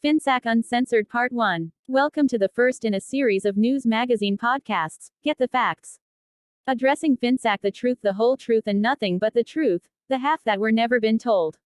Finsac Uncensored Part 1. Welcome to the first in a series of news magazine podcasts, Get the Facts. Addressing Finsac, the truth, the whole truth, and nothing but the truth, the half that we're never been told.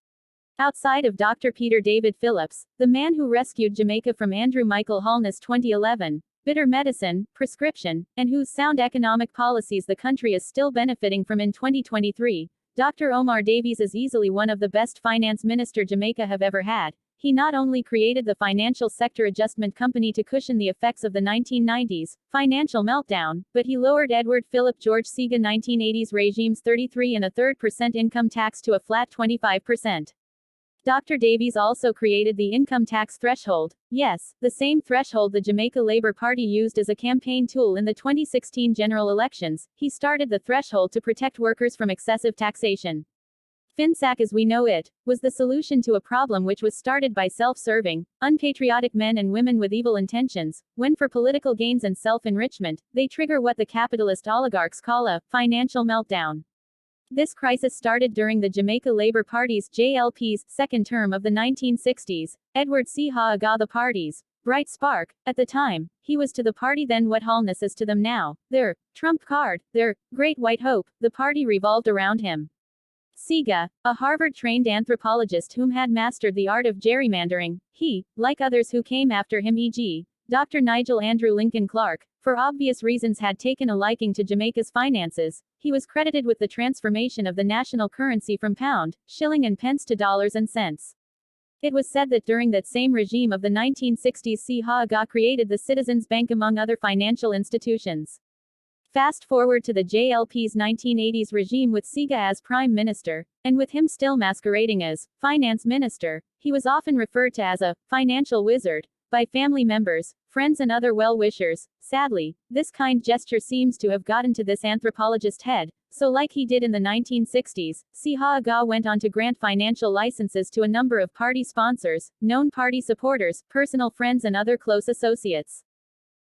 Outside of Dr. Peter David Phillips, the man who rescued Jamaica from Andrew Michael Holness 2011, bitter medicine, prescription, and whose sound economic policies the country is still benefiting from in 2023, Dr. Omar Davies is easily one of the best finance minister Jamaica have ever had. He not only created the Financial Sector Adjustment Company to cushion the effects of the 1990s financial meltdown, but he lowered Edward Philip George Seaga 1980s regime's 33.33% income tax to a flat 25%. Dr. Davies also created the income tax threshold, yes, the same threshold the Jamaica Labour Party used as a campaign tool in the 2016 general elections. He started the threshold to protect workers from excessive taxation. Finsac as we know it, was the solution to a problem which was started by self-serving, unpatriotic men and women with evil intentions, when for political gains and self-enrichment, they trigger what the capitalist oligarchs call a financial meltdown. This crisis started during the Jamaica Labour Party's JLP's second term of the 1960s. Edward C. Haaga, the party's bright spark. At the time, he was to the party then what Holness is to them now, their trump card, their great white hope. The party revolved around him. Seaga, a Harvard-trained anthropologist whom had mastered the art of gerrymandering, he, like others who came after him e.g., Dr. Nigel Andrew Lincoln Clark, for obvious reasons had taken a liking to Jamaica's finances. He was credited with the transformation of the national currency from pound, shilling and pence to dollars and cents. It was said that during that same regime of the 1960s Haaga created the Citizens Bank among other financial institutions. Fast forward to the JLP's 1980s regime with Seaga as Prime Minister, and with him still masquerading as Finance Minister. He was often referred to as a financial wizard by family members, friends and other well-wishers. Sadly, this kind gesture seems to have gotten to this anthropologist's head, so like he did in the 1960s, Haaga went on to grant financial licenses to a number of party sponsors, known party supporters, personal friends and other close associates.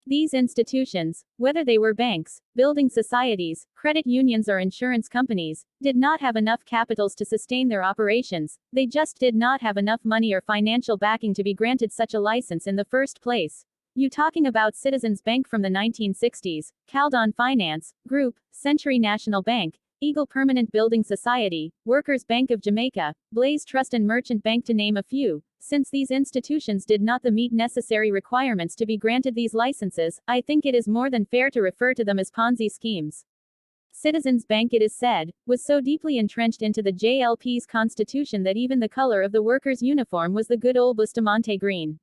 These institutions, whether they were banks, building societies, credit unions or insurance companies, did not have enough capitals to sustain their operations. They just did not have enough money or financial backing to be granted such a license in the first place. You talking about Citizens Bank from the 1960s, Caldon Finance Group, Century National Bank, Eagle Permanent Building Society, Workers Bank of Jamaica, Blaze Trust and Merchant Bank to name a few. Since these institutions did not meet necessary requirements to be granted these licenses, I think it is more than fair to refer to them as Ponzi schemes. Citizens Bank, it is said, was so deeply entrenched into the JLP's constitution that even the color of the workers' uniform was the good old Bustamante green.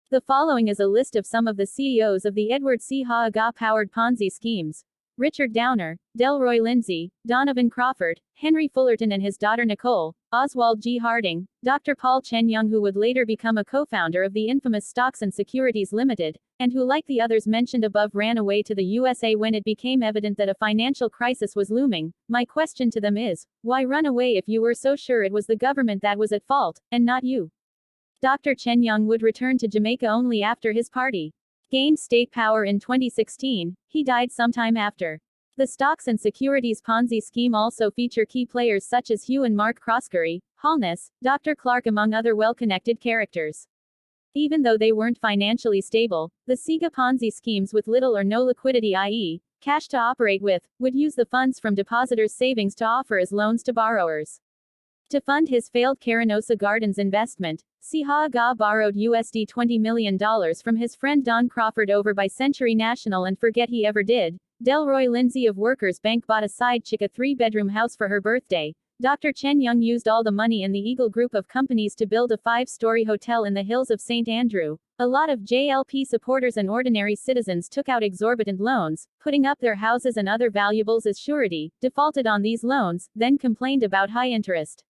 The following is a list of some of the CEOs of the Edward C. Haaga-powered Ponzi schemes. Richard Downer, Delroy Lindsay, Donovan Crawford, Henry Fullerton and his daughter Nicole, Oswald G. Harding, Dr. Paul Chen Young, who would later become a co-founder of the infamous Stocks and Securities Limited, and who, like the others mentioned above, ran away to the USA when it became evident that a financial crisis was looming. My question to them is, why run away if you were so sure it was the government that was at fault, and not you? Dr. Chen Young would return to Jamaica only after his party gained state power in 2016, he died sometime after. The stocks and securities Ponzi scheme also feature key players such as Hugh and Mark Croskery, Holness, Dr. Clark among other well-connected characters. Even though they weren't financially stable, the Seaga Ponzi schemes with little or no liquidity, i.e., cash to operate with, would use the funds from depositors' savings to offer as loans to borrowers. To fund his failed Carinosa Gardens investment, Haaga borrowed $20 million from his friend Don Crawford over by Century National and forget he ever did. Delroy Lindsay of Workers Bank bought a side chick a 3-bedroom house for her birthday. Dr. Chen Young used all the money in the Eagle Group of companies to build a 5-story hotel in the hills of St. Andrew. A lot of JLP supporters and ordinary citizens took out exorbitant loans, putting up their houses and other valuables as surety, defaulted on these loans, then complained about high interest.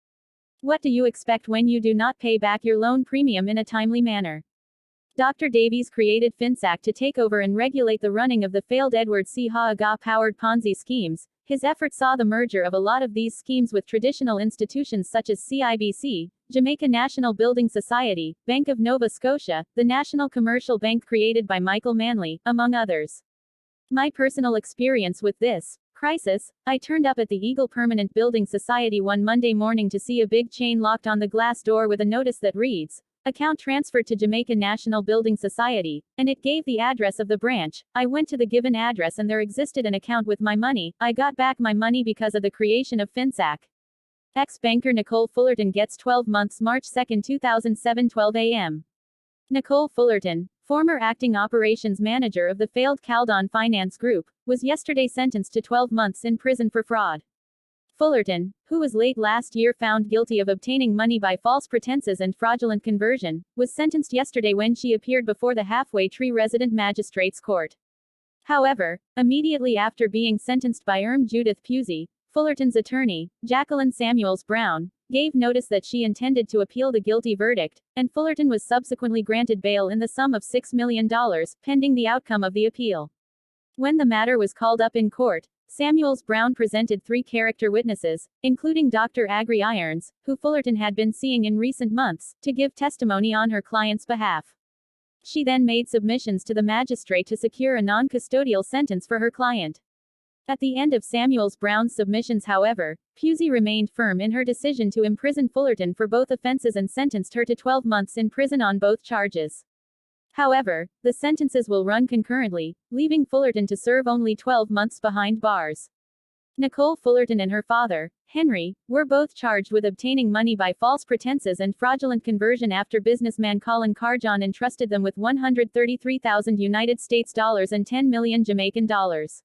What do you expect when you do not pay back your loan premium in a timely manner? Dr. Davies created Finsac to take over and regulate the running of the failed Edward C. Haaga-powered Ponzi schemes. His efforts saw the merger of a lot of these schemes with traditional institutions such as CIBC, Jamaica National Building Society, Bank of Nova Scotia, the National Commercial Bank created by Michael Manley, among others. My personal experience with this crisis, I turned up at the Eagle Permanent Building Society one Monday morning to see a big chain locked on the glass door with a notice that reads, account transferred to Jamaica National Building Society, and it gave the address of the branch. I went to the given address and there existed an account with my money. I got back my money because of the creation of Finsac. Ex-banker Nicole Fullerton gets 12 months. March 2, 2007, 12 a.m. Nicole Fullerton, former acting operations manager of the failed Caldon Finance Group, was yesterday sentenced to 12 months in prison for fraud. Fullerton, who was late last year found guilty of obtaining money by false pretenses and fraudulent conversion, was sentenced yesterday when she appeared before the Halfway Tree Resident Magistrates Court. However, immediately after being sentenced by Judith Pusey, Fullerton's attorney, Jacqueline Samuels Brown, gave notice that she intended to appeal the guilty verdict, and Fullerton was subsequently granted bail in the sum of $6 million, pending the outcome of the appeal. When the matter was called up in court, Samuels Brown presented 3 character witnesses, including Dr. Agri Irons, who Fullerton had been seeing in recent months, to give testimony on her client's behalf. She then made submissions to the magistrate to secure a non-custodial sentence for her client. At the end of Samuels Brown's submissions, however, Pusey remained firm in her decision to imprison Fullerton for both offenses and sentenced her to 12 months in prison on both charges. However, the sentences will run concurrently, leaving Fullerton to serve only 12 months behind bars. Nicole Fullerton and her father, Henry, were both charged with obtaining money by false pretenses and fraudulent conversion after businessman Colin Carjon entrusted them with $133,000 and 10 million Jamaican dollars.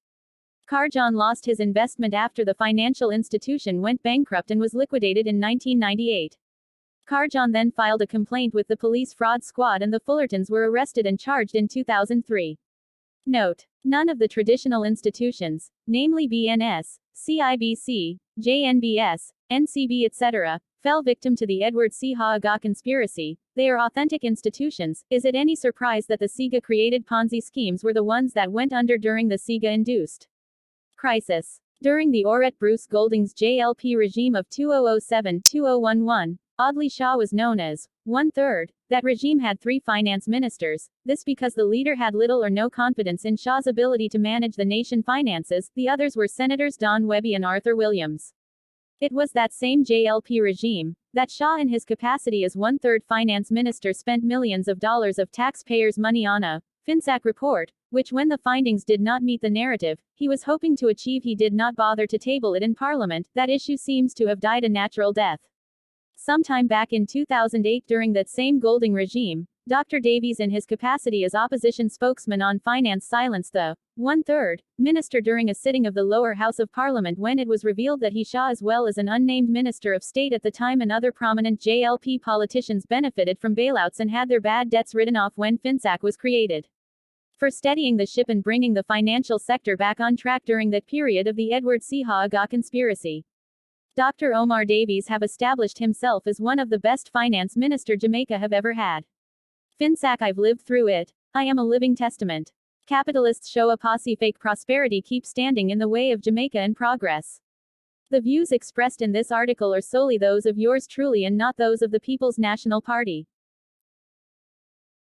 Carjon lost his investment after the financial institution went bankrupt and was liquidated in 1998. Carjon then filed a complaint with the police fraud squad and the Fullertons were arrested and charged in 2003. Note: none of the traditional institutions, namely BNS, CIBC, JNBS, NCB etc., fell victim to the Edward C. Haaga conspiracy. They are authentic institutions. Is it any surprise that the SIGA-created Ponzi schemes were the ones that went under during the SIGA-induced crisis? During the Orette Bruce Golding's JLP regime of 2007-2011, oddly Shaw was known as one-third. That regime had 3 finance ministers, this because the leader had little or no confidence in Shaw's ability to manage the nation finances. The others were Senators Don Webby and Arthur Williams. It was that same JLP regime that Shaw, in his capacity as one-third finance minister, spent millions of dollars of taxpayers' money on a Finsac report, which, when the findings did not meet the narrative he was hoping to achieve, he did not bother to table it in Parliament. That issue seems to have died a natural death. Sometime back in 2008, during that same Golding regime, Dr. Davies, in his capacity as opposition spokesman on finance, silenced the one-third minister during a sitting of the lower house of Parliament when it was revealed that he, Shaw, as well as an unnamed minister of state at the time and other prominent JLP politicians, benefited from bailouts and had their bad debts written off when Finsac was created. For steadying the ship and bringing the financial sector back on track during that period of the Edward C. Haaga conspiracy, Dr. Omar Davies have established himself as one of the best finance minister Jamaica have ever had. Finsac, I've lived through it. I am a living testament. Capitalists show a posse, fake prosperity keeps standing in the way of Jamaica and progress. The views expressed in this article are solely those of yours truly and not those of the People's National Party.